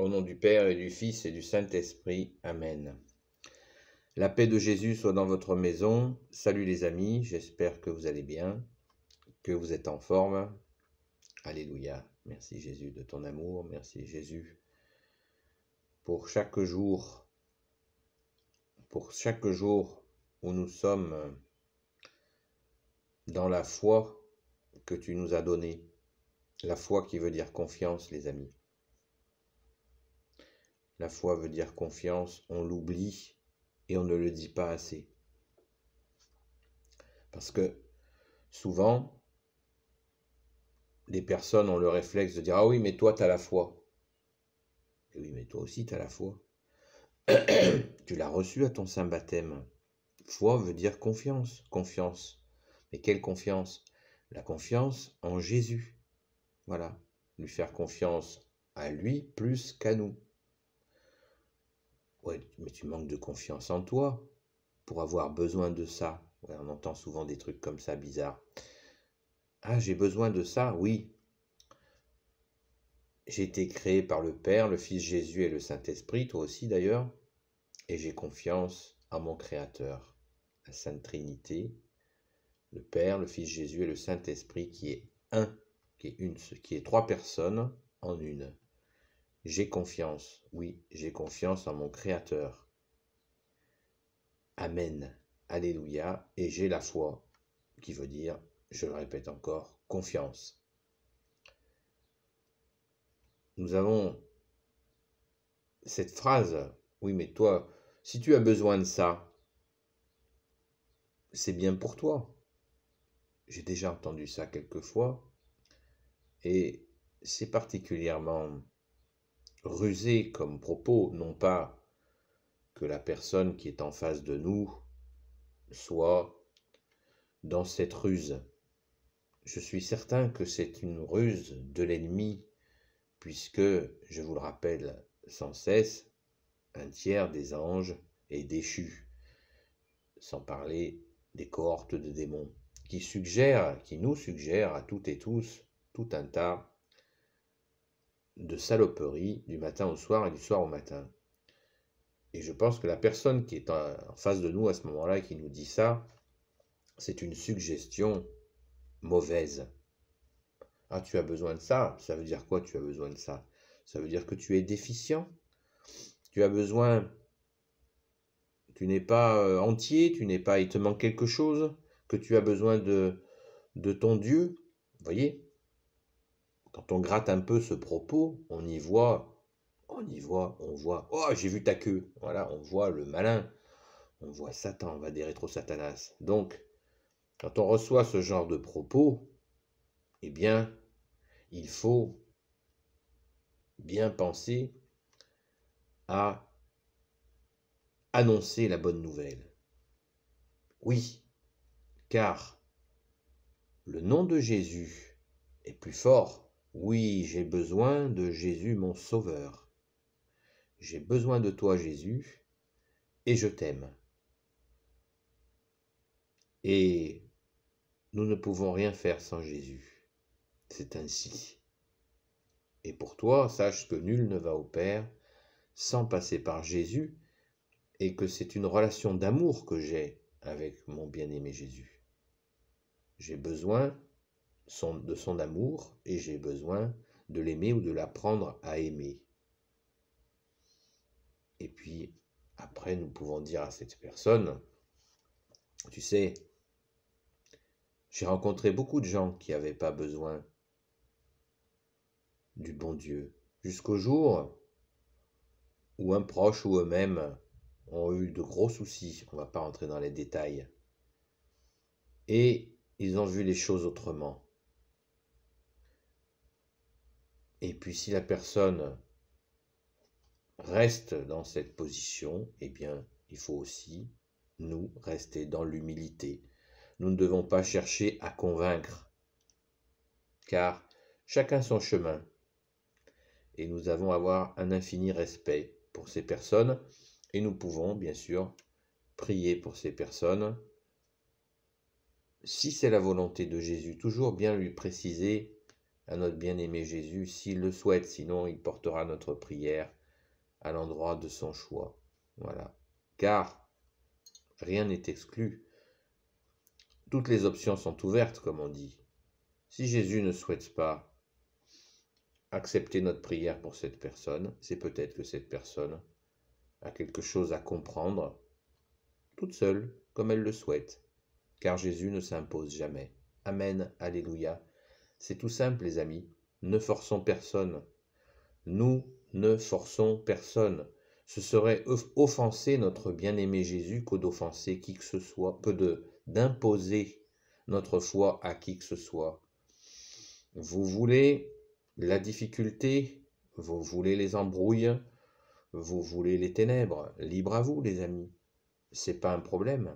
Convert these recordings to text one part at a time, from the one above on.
Au nom du Père et du Fils et du Saint-Esprit. Amen. La paix de Jésus soit dans votre maison. Salut les amis, j'espère que vous allez bien, que vous êtes en forme. Alléluia. Merci Jésus de ton amour. Merci Jésus pour chaque jour où nous sommes dans la foi que tu nous as donnée. La foi qui veut dire confiance, les amis. La foi veut dire confiance, on l'oublie et on ne le dit pas assez. Parce que souvent, les personnes ont le réflexe de dire « Ah oui, mais toi, tu as la foi. » Et oui, mais toi aussi, tu as la foi. Tu l'as reçue à ton saint baptême. Foi veut dire confiance. Confiance. Mais quelle confiance? La confiance en Jésus. Voilà. Lui faire confiance à lui plus qu'à nous. Ouais, mais tu manques de confiance en toi pour avoir besoin de ça. Ouais, on entend souvent des trucs comme ça bizarres. Ah, j'ai besoin de ça, oui. J'ai été créé par le Père, le Fils Jésus et le Saint-Esprit, toi aussi d'ailleurs, et j'ai confiance en mon Créateur, la Sainte Trinité, le Père, le Fils Jésus et le Saint-Esprit qui est un, qui est trois personnes en une. J'ai confiance, oui, j'ai confiance en mon Créateur. Amen, Alléluia, et j'ai la foi, qui veut dire, je le répète encore, confiance. Nous avons cette phrase, oui, mais toi, si tu as besoin de ça, c'est bien pour toi. J'ai déjà entendu ça quelques fois, et c'est particulièrement rusé comme propos, non pas que la personne qui est en face de nous soit dans cette ruse. Je suis certain que c'est une ruse de l'ennemi, puisque, je vous le rappelle sans cesse, un tiers des anges est déchu, sans parler des cohortes de démons, qui nous suggèrent à toutes et tous tout un tas de saloperies du matin au soir et du soir au matin. Et je pense que la personne qui est en face de nous à ce moment-là et qui nous dit ça, c'est une suggestion mauvaise. Ah, tu as besoin de ça? Ça veut dire quoi, tu as besoin de ça? Ça veut dire que tu es déficient? Tu as besoin... Tu n'es pas entier, il te manque quelque chose, que tu as besoin de ton Dieu. Vous voyez? Quand on gratte un peu ce propos, on voit, oh, j'ai vu ta queue. Voilà, on voit le malin, on voit Satan, on va des rétro-satanas. Donc, quand on reçoit ce genre de propos, eh bien, il faut bien penser à annoncer la bonne nouvelle. Oui, car le nom de Jésus est plus fort. Oui, j'ai besoin de Jésus mon Sauveur. J'ai besoin de toi Jésus, et je t'aime. Et nous ne pouvons rien faire sans Jésus. C'est ainsi. Et pour toi, sache que nul ne va au Père sans passer par Jésus, et que c'est une relation d'amour que j'ai avec mon bien-aimé Jésus. J'ai besoin de son amour, et j'ai besoin de l'aimer ou de l'apprendre à aimer. Et puis, après, nous pouvons dire à cette personne, tu sais, j'ai rencontré beaucoup de gens qui n'avaient pas besoin du bon Dieu, jusqu'au jour où un proche ou eux-mêmes ont eu de gros soucis, on ne va pas rentrer dans les détails, et ils ont vu les choses autrement. Et puis si la personne reste dans cette position, eh bien, il faut aussi, nous, rester dans l'humilité. Nous ne devons pas chercher à convaincre, car chacun son chemin. Et nous avons à avoir un infini respect pour ces personnes, et nous pouvons, bien sûr, prier pour ces personnes. Si c'est la volonté de Jésus, toujours bien lui préciser à notre bien-aimé Jésus s'il le souhaite, sinon il portera notre prière à l'endroit de son choix. Voilà. Car rien n'est exclu. Toutes les options sont ouvertes, comme on dit. Si Jésus ne souhaite pas accepter notre prière pour cette personne, c'est peut-être que cette personne a quelque chose à comprendre toute seule, comme elle le souhaite, car Jésus ne s'impose jamais. Amen, alléluia. C'est tout simple, les amis. Ne forçons personne. Nous ne forçons personne. Ce serait offenser notre bien-aimé Jésus que d'offenser qui que ce soit, d'imposer notre foi à qui que ce soit. Vous voulez la difficulté, vous voulez les embrouilles, vous voulez les ténèbres, libre à vous, les amis. C'est pas un problème.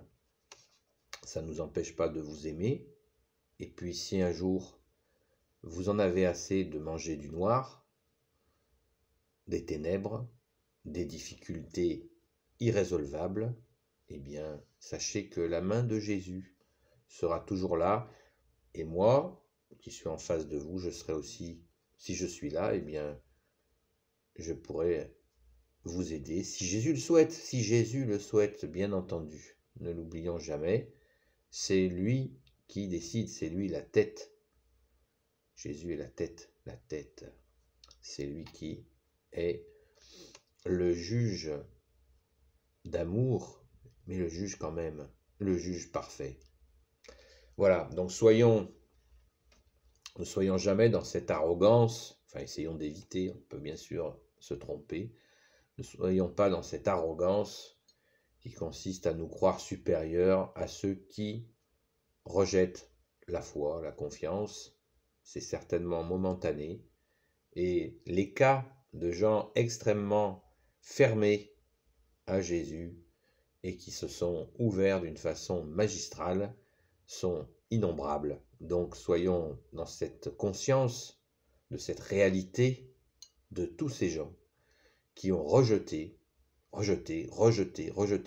Ça ne nous empêche pas de vous aimer. Et puis si un jour vous en avez assez de manger du noir, des ténèbres, des difficultés irrésolvables, eh bien, sachez que la main de Jésus sera toujours là. Et moi, qui suis en face de vous, je serai aussi, si je suis là, eh bien, je pourrai vous aider, si Jésus le souhaite, bien entendu. Ne l'oublions jamais, c'est lui qui décide, c'est lui la tête. Jésus est la tête, c'est lui qui est le juge d'amour, mais le juge quand même, le juge parfait. Voilà, donc ne soyons jamais dans cette arrogance, enfin essayons d'éviter, on peut bien sûr se tromper, ne soyons pas dans cette arrogance qui consiste à nous croire supérieurs à ceux qui rejettent la foi, la confiance. C'est certainement momentané. Et les cas de gens extrêmement fermés à Jésus et qui se sont ouverts d'une façon magistrale sont innombrables. Donc soyons dans cette conscience de cette réalité de tous ces gens qui ont rejeté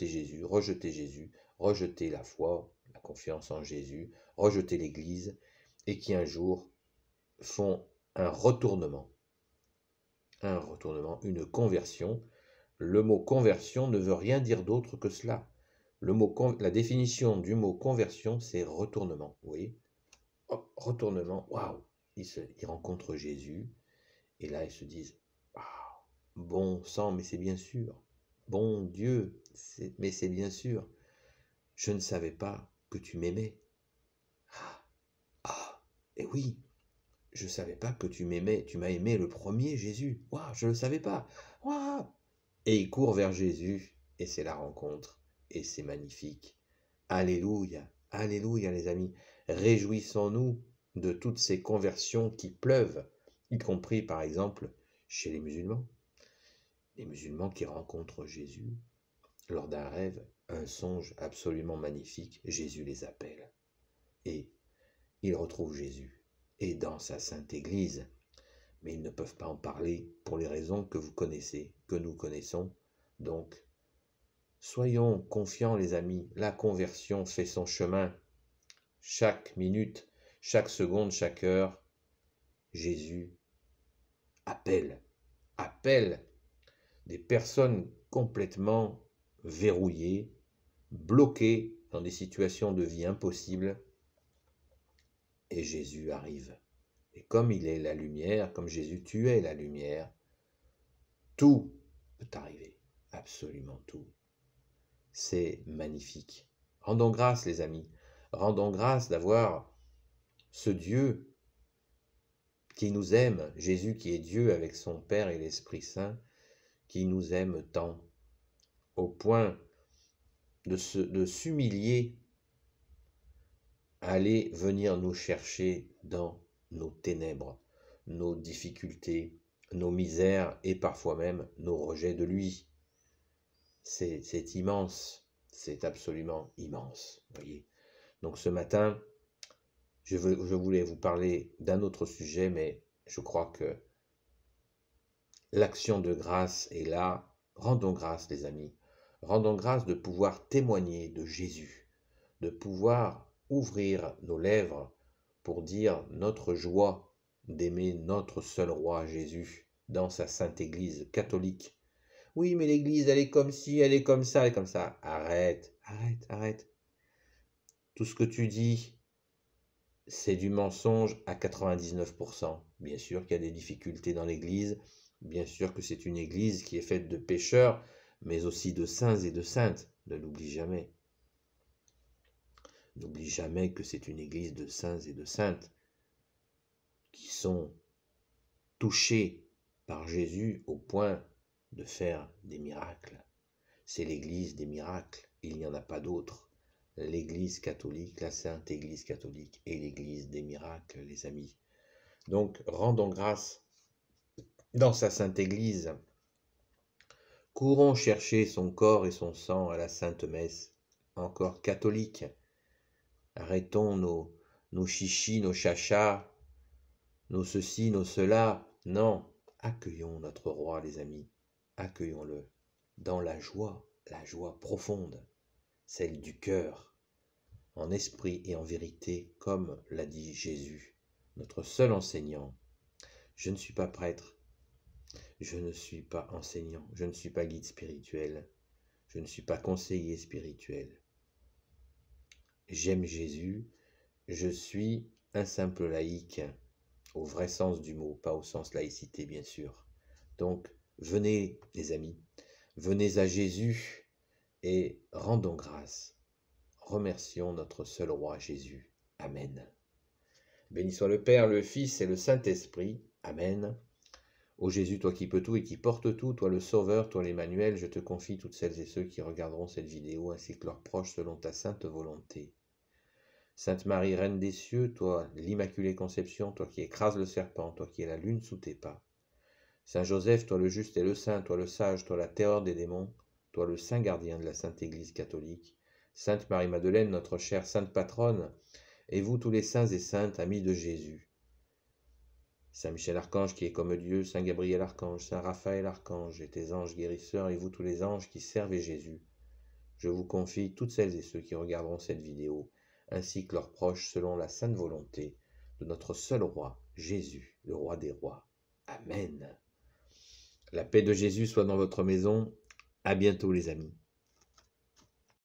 Jésus, rejeté la foi, la confiance en Jésus, rejeté l'Église, et qui un jour font un retournement, une conversion. Le mot conversion ne veut rien dire d'autre que cela. La définition du mot conversion, c'est retournement. Vous voyez ? Oh, retournement, waouh ! Ils rencontrent Jésus, et là ils se disent, waouh, bon sang, mais c'est bien sûr. Bon Dieu, mais c'est bien sûr. Je ne savais pas que tu m'aimais. Et oui, je ne savais pas que tu m'aimais. Tu m'as aimé le premier, Jésus. Waouh, je ne le savais pas. Waouh. Et il court vers Jésus, et c'est la rencontre, et c'est magnifique. Alléluia, alléluia les amis. Réjouissons-nous de toutes ces conversions qui pleuvent, y compris par exemple chez les musulmans. Les musulmans qui rencontrent Jésus lors d'un rêve, un songe absolument magnifique, Jésus les appelle. Et ils retrouvent Jésus, et dans sa sainte Église. Mais ils ne peuvent pas en parler pour les raisons que vous connaissez, que nous connaissons. Donc, soyons confiants les amis, la conversion fait son chemin. Chaque minute, chaque seconde, chaque heure, Jésus appelle des personnes complètement verrouillées, bloquées dans des situations de vie impossibles, et Jésus arrive. Et comme il est la lumière, comme Jésus, tu es la lumière, tout peut arriver, absolument tout. C'est magnifique. Rendons grâce, les amis. Rendons grâce d'avoir ce Dieu qui nous aime, Jésus qui est Dieu avec son Père et l'Esprit Saint, qui nous aime tant, au point de s'humilier, aller venir nous chercher dans nos ténèbres, nos difficultés, nos misères et parfois même nos rejets de lui. C'est immense, c'est absolument immense, voyez. Donc ce matin, je voulais vous parler d'un autre sujet, mais je crois que l'action de grâce est là. Rendons grâce, les amis. Rendons grâce de pouvoir témoigner de Jésus, de pouvoir ouvrir nos lèvres pour dire notre joie d'aimer notre seul roi Jésus dans sa sainte Église catholique. Oui, mais l'Église, elle est comme ci, elle est comme ça, elle est comme ça. Arrête, arrête, arrête. Tout ce que tu dis, c'est du mensonge à 99%. Bien sûr qu'il y a des difficultés dans l'Église, bien sûr que c'est une Église qui est faite de pécheurs, mais aussi de saints et de saintes. Ne l'oublie jamais. N'oublie jamais que c'est une Église de saints et de saintes qui sont touchés par Jésus au point de faire des miracles. C'est l'Église des miracles, il n'y en a pas d'autre. L'Église catholique, la Sainte Église catholique est l'Église des miracles, les amis. Donc, rendons grâce dans sa Sainte Église. Courons chercher son corps et son sang à la Sainte Messe, encore catholique. Arrêtons nos chichis, nos chachas, nos ceci, nos cela. Non, accueillons notre roi, les amis. Accueillons-le dans la joie profonde, celle du cœur, en esprit et en vérité, comme l'a dit Jésus, notre seul enseignant. Je ne suis pas prêtre, je ne suis pas enseignant, je ne suis pas guide spirituel, je ne suis pas conseiller spirituel. J'aime Jésus, je suis un simple laïc, au vrai sens du mot, pas au sens laïcité bien sûr. Donc, venez les amis, venez à Jésus et rendons grâce. Remercions notre seul roi Jésus. Amen. Béni soit le Père, le Fils et le Saint-Esprit. Amen. Ô Jésus, toi qui peux tout et qui portes tout, toi le Sauveur, toi l'Emmanuel, je te confie toutes celles et ceux qui regarderont cette vidéo ainsi que leurs proches selon ta sainte volonté. Sainte Marie, Reine des cieux, toi l'Immaculée Conception, toi qui écrases le serpent, toi qui es la lune sous tes pas. Saint Joseph, toi le juste et le saint, toi le sage, toi la terreur des démons, toi le saint gardien de la Sainte Église catholique. Sainte Marie-Madeleine, notre chère sainte patronne, et vous tous les saints et saintes, amis de Jésus. Saint Michel Archange qui est comme Dieu, Saint Gabriel Archange, Saint Raphaël Archange, et tes anges guérisseurs, et vous tous les anges qui servez Jésus. Je vous confie toutes celles et ceux qui regarderont cette vidéo, ainsi que leurs proches selon la sainte volonté de notre seul roi, Jésus, le roi des rois. Amen. La paix de Jésus soit dans votre maison. À bientôt les amis.